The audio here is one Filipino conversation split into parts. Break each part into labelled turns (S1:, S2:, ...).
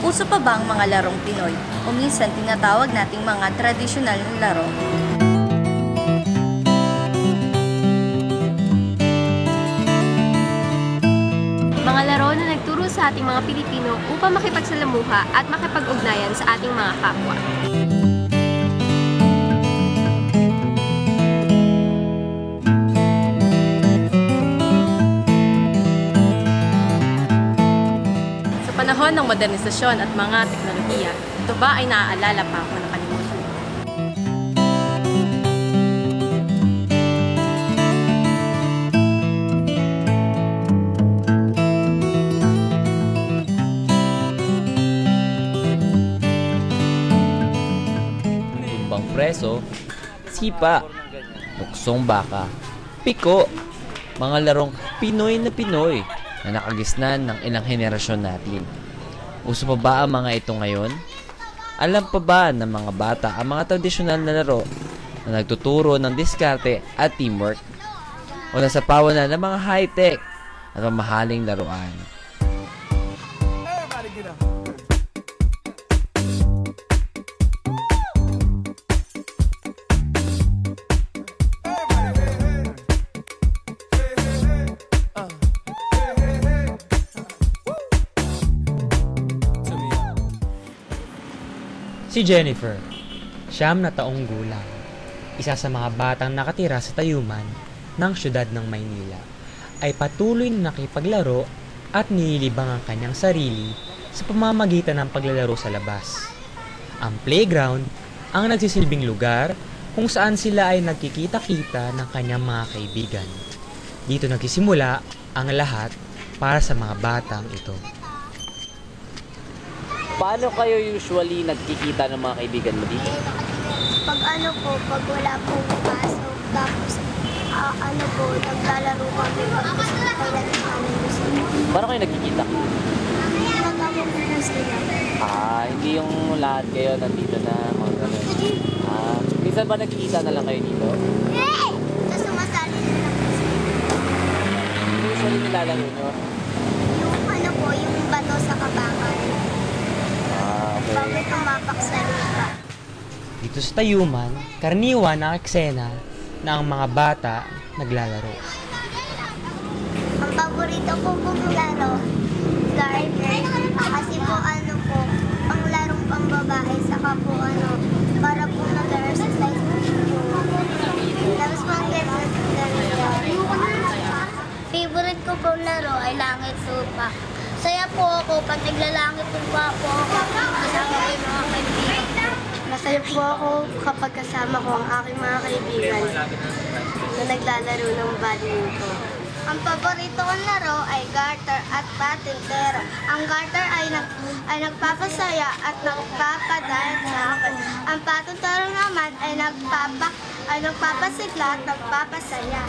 S1: Uso pa ba ang mga larong Pinoy o minsan tinatawag nating mga tradisyonal na laro?
S2: Mga laro na nagturo sa ating mga Pilipino upang makipagsalamuha at makipag-ugnayan sa ating mga kapwa.
S3: Sa panahon ng modernisasyon at mga teknolohiya, ito ba ay naaalala pa o nakalimutan?
S4: Tumbang preso, sipa, luksong baka, piko, mga larong Pinoy na Pinoy na nakagisnan ng ilang henerasyon natin. Uso pa ba ang mga ito ngayon? Alam pa ba ng mga bata ang mga tradisyonal na laro na nagtuturo ng diskarte at teamwork? O nasapawan na ng mga high-tech at mamahaling laruan?
S5: Si Jennifer, 9 na taong gulang, isa sa mga batang nakatira sa Tayuman ng siyudad ng Maynila, ay patuloy na nakipaglaro at nililibang ang kanyang sarili sa pamamagitan ng paglalaro sa labas. Ang playground ang nagsisilbing lugar kung saan sila ay nagkikita-kita ng kanyang mga kaibigan. Dito nagsisimula ang lahat para sa mga batang ito.
S4: Paano kayo usually nagkikita ng mga kaibigan mo dito?
S6: Pag wala pong pasok, tapos naglalaro kami pag kailan namin gusto.
S4: Paano kayo nagkikita?
S6: Nagkakamo na sila.
S4: Hindi yung lahat kayo nandito na mga ganun. Minsan ba nagkikita na lang kayo dito?
S6: Tapos sumasali na lang kasi.
S4: Usually nilalaro nyo?
S6: Yung bato sa kabakan.
S4: Okay.
S6: Bakit tumapak sa lupa?
S5: Dito sa Tayuman, karaniwan ang eksena na ang mga bata naglalaro.
S6: Ang paborito ko pong laro, garter. Kasi po pang larong pang babae, saka po para po nag-exercise po. Tapos pang ganun. Favorite ko pong laro ay langit lupa. Saya po ako pag naglalangit lupa po ako kasama ko yung mga kaibigan. Masaya po ako kapag kasama ko ang aking mga kaibigan na naglalaro ng badminton. Ang paborito kong laro ay garter at patintero. Ang garter ay nagpapasaya at nagpapadayat sa akin. Ang patintero naman ay nagpapasigla at nagpapasaya.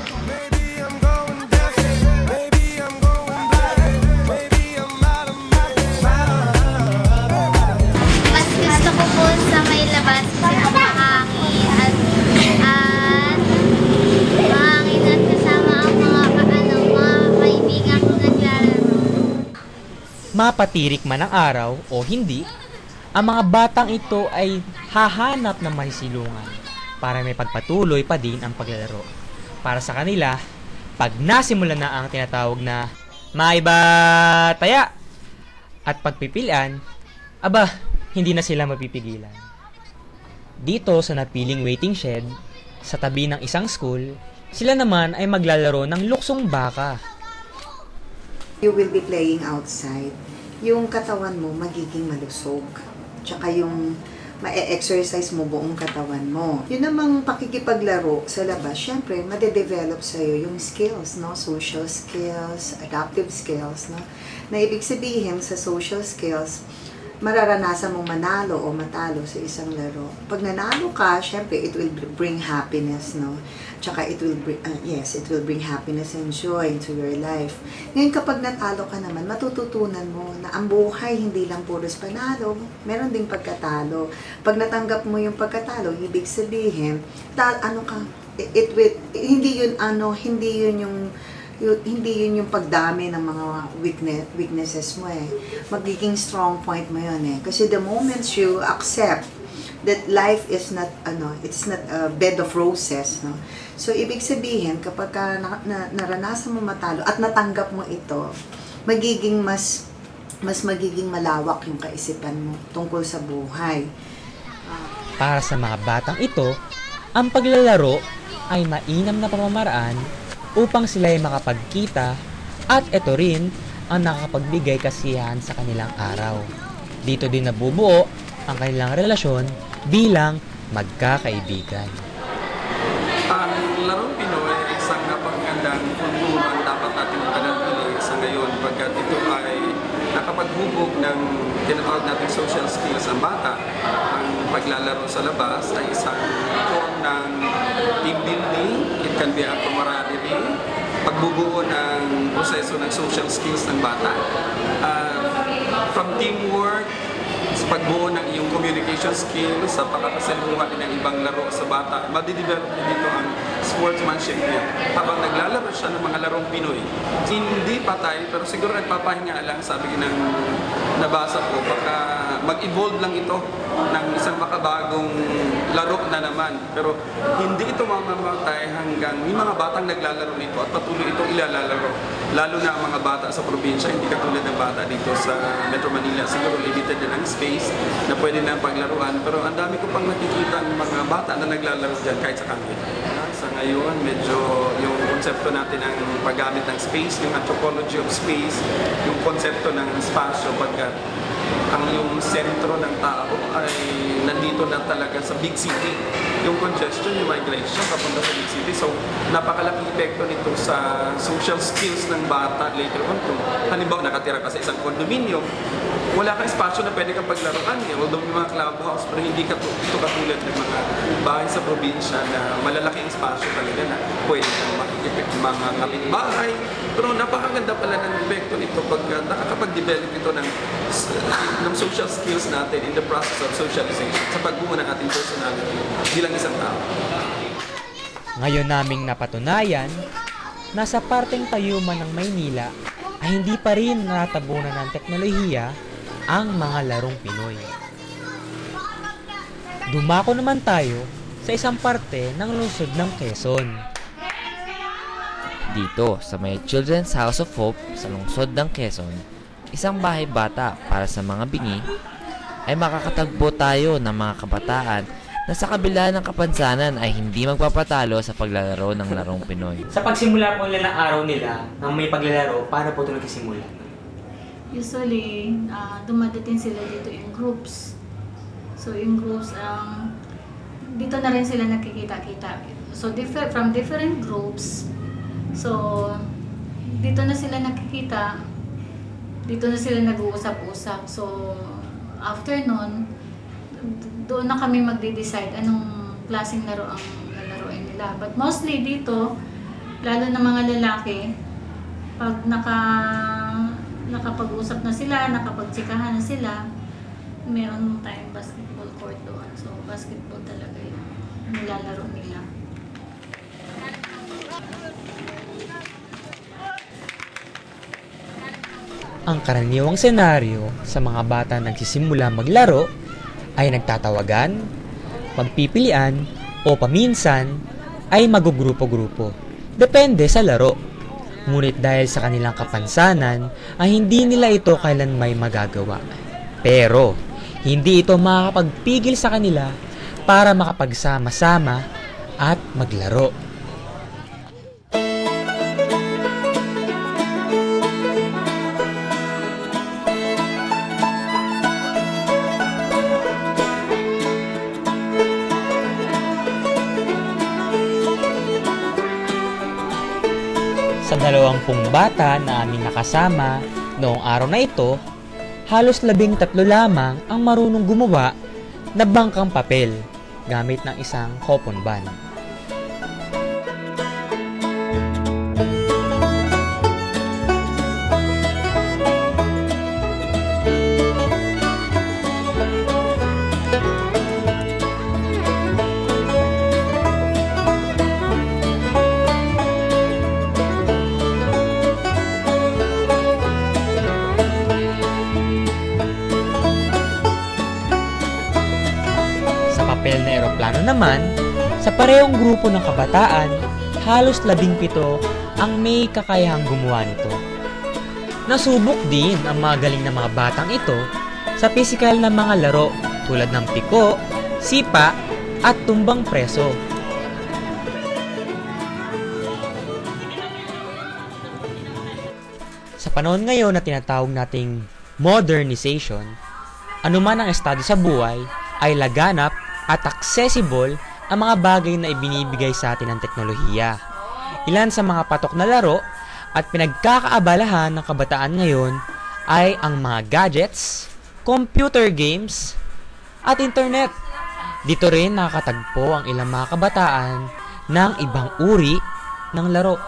S6: Mas gusto ko po sa may labas kasi mahangin at kasama ang mga kaibigan ko naglalaro.
S5: Mapatirik man ang araw o hindi, ang mga batang ito ay hahanap ng masisilungan para may pagpatuloy pa din ang paglalaro. Para sa kanila, pag nasimulan na ang tinatawag na maibataya at pagpipilian, hindi na sila mapipigilan. Dito sa napiling waiting shed, sa tabi ng isang school, sila naman ay maglalaro ng luksong baka.
S7: You will be playing outside. Yung katawan mo magiging malusog. Tsaka yung ma-exercise mo buong katawan mo. Yun namang pakikipaglaro sa labas, syempre, madedevelop sa'yo yung skills, no? Social skills, adaptive skills, no? Na ibig sabihin sa social skills, mararanasan mong manalo o matalo sa isang laro. Pag nanalo ka, syempre, it will bring happiness, no? Tsaka it will bring happiness and joy into your life. Ngayon, kapag natalo ka naman, matututunan mo na ang buhay hindi lang puros panalo, meron ding pagkatalo. Pag natanggap mo yung pagkatalo, ibig sabihin, hindi yun yung Hindi yun yung pagdami ng mga weaknesses mo eh. Magiging strong point mo yun eh. Kasi the moment you accept that life is not, it's not a bed of roses, no? So, ibig sabihin, kapag naranasan mo matalo at natanggap mo ito, magiging mas magiging malawak yung kaisipan mo tungkol sa buhay.
S5: Para sa mga batang ito, ang paglalaro ay mainam na pamamaraan upang sila ay makapagkita at ito rin ang nakakapagbigay kasiyahan sa kanilang araw. Dito din nabubuo ang kanilang relasyon bilang magkakaibigan.
S8: Ang larong Pinoy ay isang napakagandang kulturang dapat natin panatili sa ngayon pagkat ito ay nakapaghubog ng tinatawag natin social skills ang bata. Ang paglalaro sa labas ay isang form ng team building, it can be a camaraderie, pagbubuo ng proseso ng social skills ng bata. From teamwork, sa pagbuo ng iyong communication skills, sa pagkakasaluhan ng ibang laro sa bata, madidevelop dito ang sportsmanship niya. Habang naglalaro siya ng mga larong Pinoy, hindi patay, pero siguro nagpapahinga lang, sabi ng nabasa ko, baka mag-evolve lang ito ng isang makabagong laro na naman. Pero hindi ito mamamatay hanggang may mga batang naglalaro nito at patuloy itong ilalaro. Lalo na ang mga bata sa probinsya, hindi katulad ng bata dito sa Metro Manila. Siguro limited din ang space na pwede na paglaruan. Pero ang dami ko pang nakikita ng mga bata na naglalaro dyan kahit sa kanila. Sa ngayon, medyo yung konsepto natin ng paggamit ng space, yung anthropology of space, yung konsepto ng spasyo, pagkat ang yung sentro ng tao ay nandito na talaga sa big city. Yung congestion, yung migration papunta sa big city. So, napakalaking epekto nito sa social skills ng bata later on. Kung halimbawa nakatira ka sa isang condominium, wala kang espasyo na pwede kang paglaruan eh. Although may mga clubhouse, pero hindi ito katulad ng mga bahay sa probinsya na malalaking espasyo talaga na pwede kang makikipit mga kapitbahay. Pero napakaganda pala ng epekto nito pag nakakapag-develop ito ng social skills natin in the process of socialization sa pagbuo ng ating personality bilang isang tao.
S5: Ngayon naming napatunayan na sa parteng tayuman ng Maynila ay hindi pa rin natatabunan ng teknolohiya ang mga larong Pinoy. Dumako naman tayo sa isang parte ng lungsod ng Quezon.
S4: Dito sa may Children's House of Hope sa lungsod ng Quezon, isang bahay bata para sa mga bingi, ay makakatagpo tayo ng mga kabataan na sa kabila ng kapansanan ay hindi magpapatalo sa paglalaro ng larong Pinoy.
S5: Sa pagsimula po nila ng araw nila ng may paglalaro, paano po ito nagsisimula?
S9: Usually, dumadating sila dito in groups. So, in groups, dito na rin sila nakikita-kita. So, from different groups, so, dito na sila nakikita, dito na sila nag-uusap-usap. So, after nun, doon na kami magde-decide anong klaseng laro ang lalaroin nila. But mostly dito, lalo na mga lalaki, pag nakapag-usap na sila, nakapagtsikahan na sila, meron tayong basketball court doon. So, basketball talaga yung nilalaro nila.
S5: Ang karaniwang senaryo sa mga bata nagsisimula maglaro ay nagtatawagan, magpipilian, o paminsan ay magugrupo-grupo. Depende sa laro. Ngunit dahil sa kanilang kapansanan ay hindi nila ito kailanmay magagawa. Pero hindi ito makakapagpigil sa kanila para makapagsama-sama at maglaro. Sa 20 bata na aming nakasama noong araw na ito, halos 13 lamang ang marunong gumawa na bangkang papel gamit ng isang koponban. naman, sa parehong grupo ng kabataan, halos 17 ang may kakayahang gumawa nito. Nasubok din ang mga galing na mga batang ito sa pisikal na mga laro tulad ng piko, sipa, at tumbang preso. Sa panahon ngayon na tinatawag nating modernization, anuman ang estado sa buhay ay laganap at accessible ang mga bagay na ibinibigay sa atin ng teknolohiya. Ilan sa mga patok na laro at pinagkakaabalahan ng kabataan ngayon ay ang mga gadgets, computer games, at internet. Dito rin nakakatagpo ang ilang mga kabataan ng ibang uri ng laro.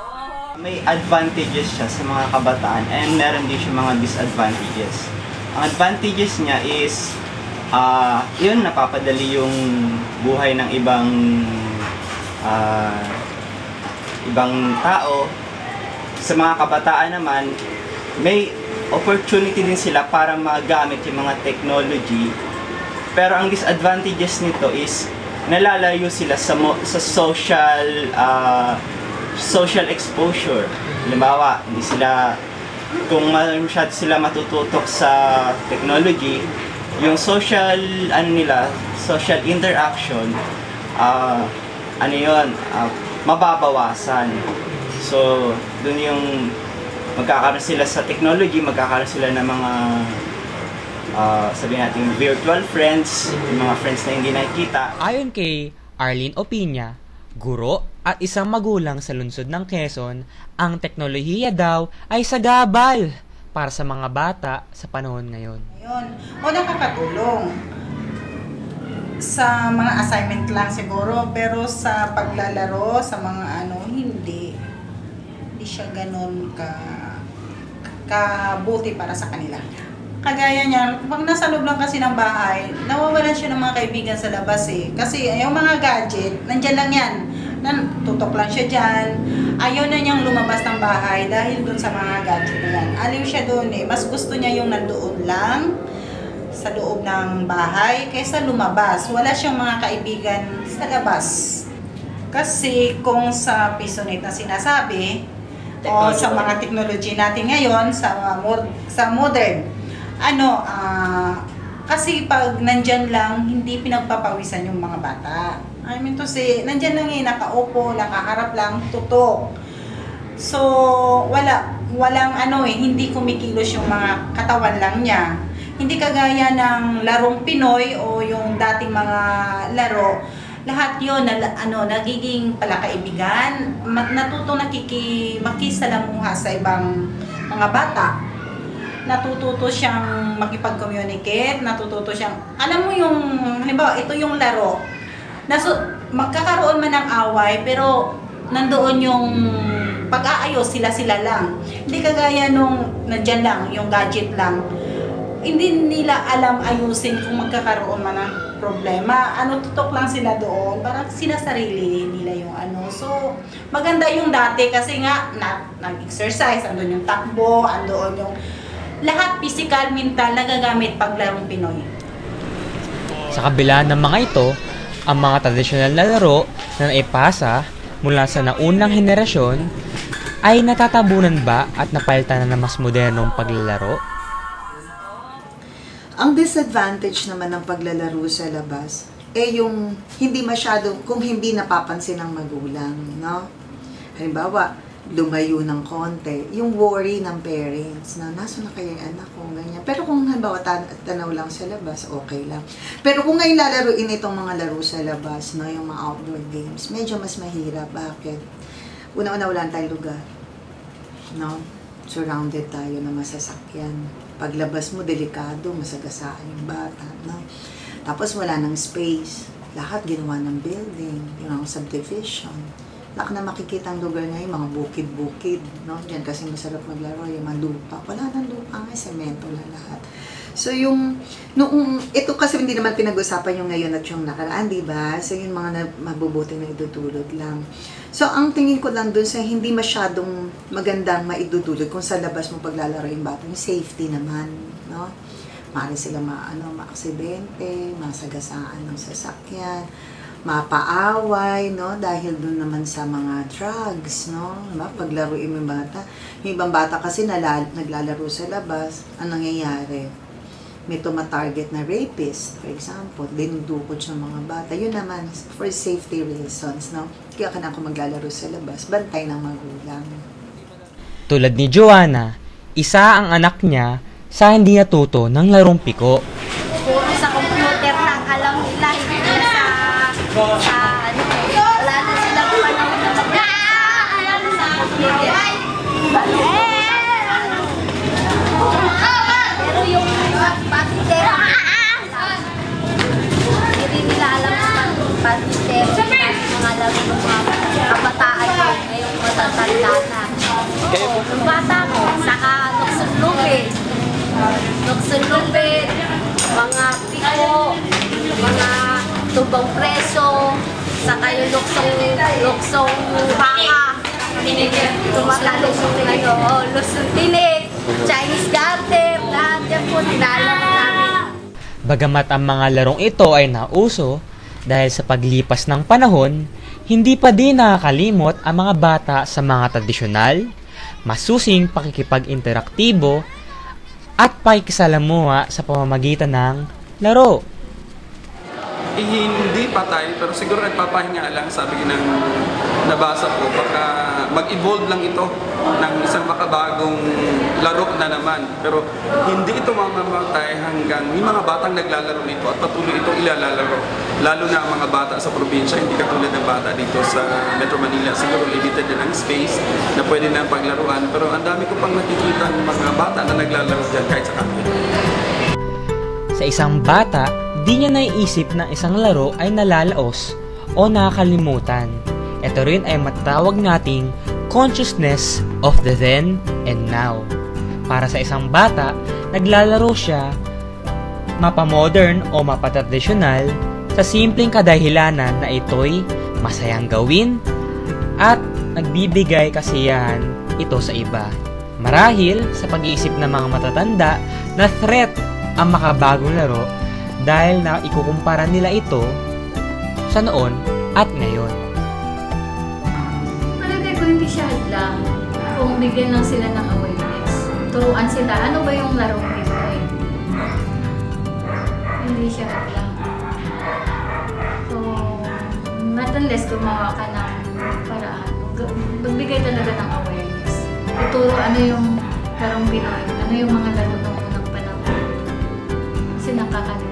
S10: May advantages siya sa mga kabataan and meron din siya mga disadvantages. Ang advantages niya is yun, napapadali yung buhay ng ibang tao. Sa mga kabataan naman, may opportunity din sila para magamit yung mga technology. Pero ang disadvantages nito is nalalayo sila sa social exposure. Halimbawa, hindi sila, kung masyado sila matututok sa technology, yung social interaction, mababawasan. So, dun yung magkakaroon sila sa technology, magkakaroon sila ng mga sabihin natin virtual friends, yung mga friends na hindi nakikita.
S5: Ayon kay Arlene Opiña, guro at isang magulang sa lungsod ng Quezon, ang teknolohiya daw ay sagabal para sa mga bata sa panahon ngayon.
S11: Nakakatulong sa mga assignment lang siguro, pero sa paglalaro, sa mga hindi siya ganun kabuti para sa kanila. Kagaya niya, pag nasa loob lang kasi ng bahay, nawawalan siya ng mga kaibigan sa labas Kasi yung mga gadget, nandyan lang yan. Tutok lang siya dyan. Ayaw na niyang lumabas ng bahay dahil dun sa mga gadget na yan. Aliw siya dun Mas gusto niya yung nandoon lang sa loob ng bahay kaysa lumabas. Wala siyang mga kaibigan sa labas. Kasi kung sa PisoNet na sinasabi, o sa mga technology natin ngayon, sa modern, kasi pag nandyan lang, hindi pinagpapawisan yung mga bata. Nandyan lang nakaupo, nakaharap lang, tutok. So, walang hindi kumikilos yung mga katawan lang niya. Hindi kagaya ng larong Pinoy o yung dating mga laro, lahat yun, nagiging palakaibigan, natutong makisalamuha sa ibang mga bata. Natututo siyang makipag-communicate, natututo siyang, alam mo yung, halimbawa, ito yung laro, magkakaroon man ng away, pero nandoon yung pag-aayos, sila-sila lang. Hindi kagaya nung nandyan lang, yung gadget lang. Hindi nila alam ayusin kung magkakaroon man ng problema. Tutok lang sila doon, parang sinasarili nila yung So, maganda yung dati kasi nga, nag-exercise, andun yung takbo, andun yung lahat physical, mental, nagagamit pag larong Pinoy.
S5: Sa kabila ng mga ito, ang mga tradisyonal na laro na naipasa mula sa naunang henerasyon ay natatabunan ba at napalitan na ng mas modernong paglalaro?
S7: Ang disadvantage naman ng paglalaro sa labas yung hindi masyado, kung hindi napapansin ng magulang, no? Halimbawa, lumayo ng konti, yung worry ng parents na nasa na kaya yung anak ko, ganyan. Pero kung halimbawa tanaw lang sa labas, okay lang. Pero kung ngayon lalaruin itong mga laro sa labas, no, yung mga outdoor games, medyo mas mahirap. Bakit? Una-una wala tayong lugar. No? Surrounded tayo ng masasakyan. Paglabas mo, delikado, masagasaan yung bata. No? Tapos wala ng space. Lahat ginawa ng building, yung subdivision. Wala ka na makikita ang lugar ngayon, mga bukid-bukid. No? Diyan kasi masarap maglaro, yung mga lupa. Wala ng lupa nga, semento na lahat. So ito kasi hindi naman pinag-usapan yung ngayon at yung nakaraan, di ba? So yung mga mabubuti na idudulot lang. So ang tingin ko lang dun sa hindi masyadong magandang maidudulot kung sa labas mo paglalaro yung bata, yung safety naman, no? Maaari sila maaksidente, masagasaan ng sasakyan, mapaaway, no? Dahil doon naman sa mga drugs, no? Diba? Paglaruin mo yung bata. Yung ibang bata kasi naglalaro sa labas, ang nangyayari? May tumatarget na rapist, for example, dinudukot yung mga bata. Yun naman, for safety reasons, no? Kaya ka na kung maglalaro sa labas, bantay ng magulang.
S5: Tulad ni Joanna, isa ang anak niya sa hindi natuto ng larong piko.
S6: Puro sa computer lang alam nila, hindi na sa ano, wala na silang panahon na mag-aaral sa computer. Pero yung patitero, hindi rin nila alam ang patitero, mga laro ng mga kabataan ko, ngayong matatanda na. Yung bata ko, saka luksun-lupit, mga piko, mga tubang preso, saka yung luksong baka, luksong tinik, Chinese garter, lahat yan po, nilalaro namin.
S5: Bagamat ang mga larong ito ay nauso, dahil sa paglipas ng panahon, hindi pa din nakakalimot ang mga bata sa mga tradisyonal, masusing pakikipag-interaktibo at pakikisalamuha sa pamamagitan ng laro.
S8: Hindi patay, pero siguro nagpapahinga lang, sabi ng nabasa ko, baka mag-evolve lang ito ng isang makabagong laro na naman. Pero hindi ito mamamatay hanggang may mga batang naglalaro nito at patuloy itong ilalaro. Lalo na ang mga bata sa probinsya, hindi katulad ng bata dito sa Metro Manila. Siguro limited na ng space na pwede na paglaruan. Pero ang dami ko pang nakikita ng mga bata na naglalaro dyan kahit sa kami.
S5: Sa isang bata, di niya naiisip na isang laro ay nalalaos o nakakalimutan. Ito rin ay matatawag nating consciousness of the then and now. Para sa isang bata, naglalaro siya mapa-modern o mapa-tradisyonal sa simpleng kadahilanan na ito'y masayang gawin at nagbibigay kasiyahan ito sa iba. Marahil sa pag-iisip ng mga matatanda na threat ang makabagong laro dahil na ikukumpara nila ito sa noon at ngayon.
S9: Palagay ko hindi siya lang kung bigyan lang sila ng awareness. Turuan sila, ano ba yung larong Pinoy? Hindi siya lang. So, not unless gumawa ka ng paraan. Magbigay talaga ng awareness. Ituro ano yung larong Pinoy, ano yung mga laro ng unang panahon. Kasi nakakalimutan.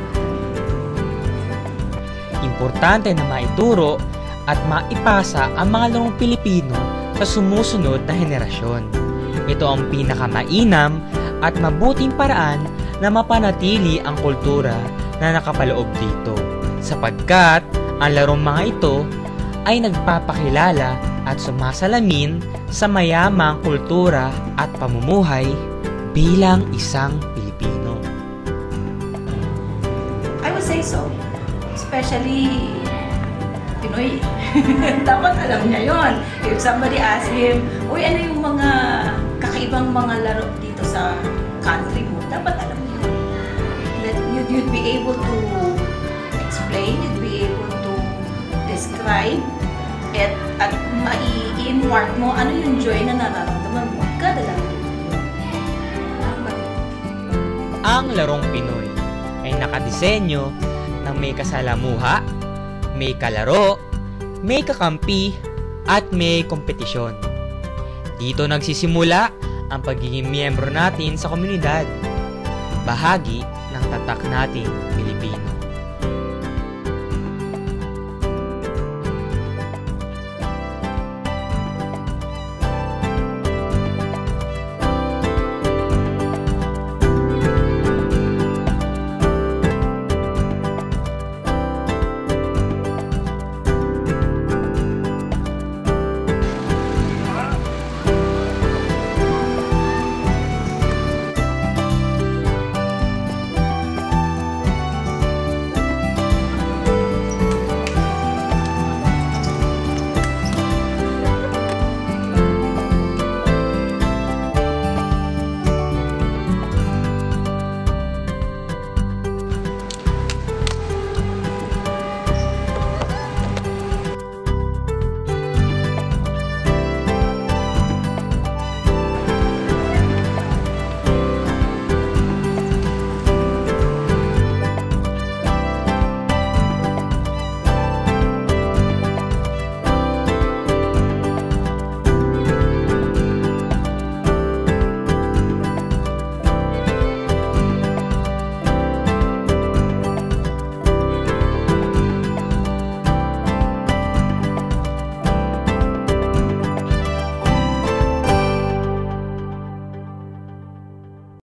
S5: Importante na maituro at maipasa ang mga larong Pilipino sa sumusunod na henerasyon. Ito ang pinakamainam at mabuting paraan na mapanatili ang kultura na nakapaloob dito, sapagkat ang larong mga ito ay nagpapakilala at sumasalamin sa mayamang kultura at pamumuhay bilang isang Pilipino.
S11: I would say so. Especially Pinoy. Dapat alam niya yon. If somebody asks him, uy, ano yung mga kakaibang mga laro dito sa country mo, dapat alam niyo. That you'd be able to explain, you'd be able to describe it, at mai-impart mo ano yung joy na nararamdaman mo kada laro.
S5: Ang larong Pinoy ay nakadisenyo ng may kasalamuha, may kalaro, may kakampi, at may kompetisyon. Dito nagsisimula ang pagiging miyembro natin sa komunidad, bahagi ng tatak nating Pilipino.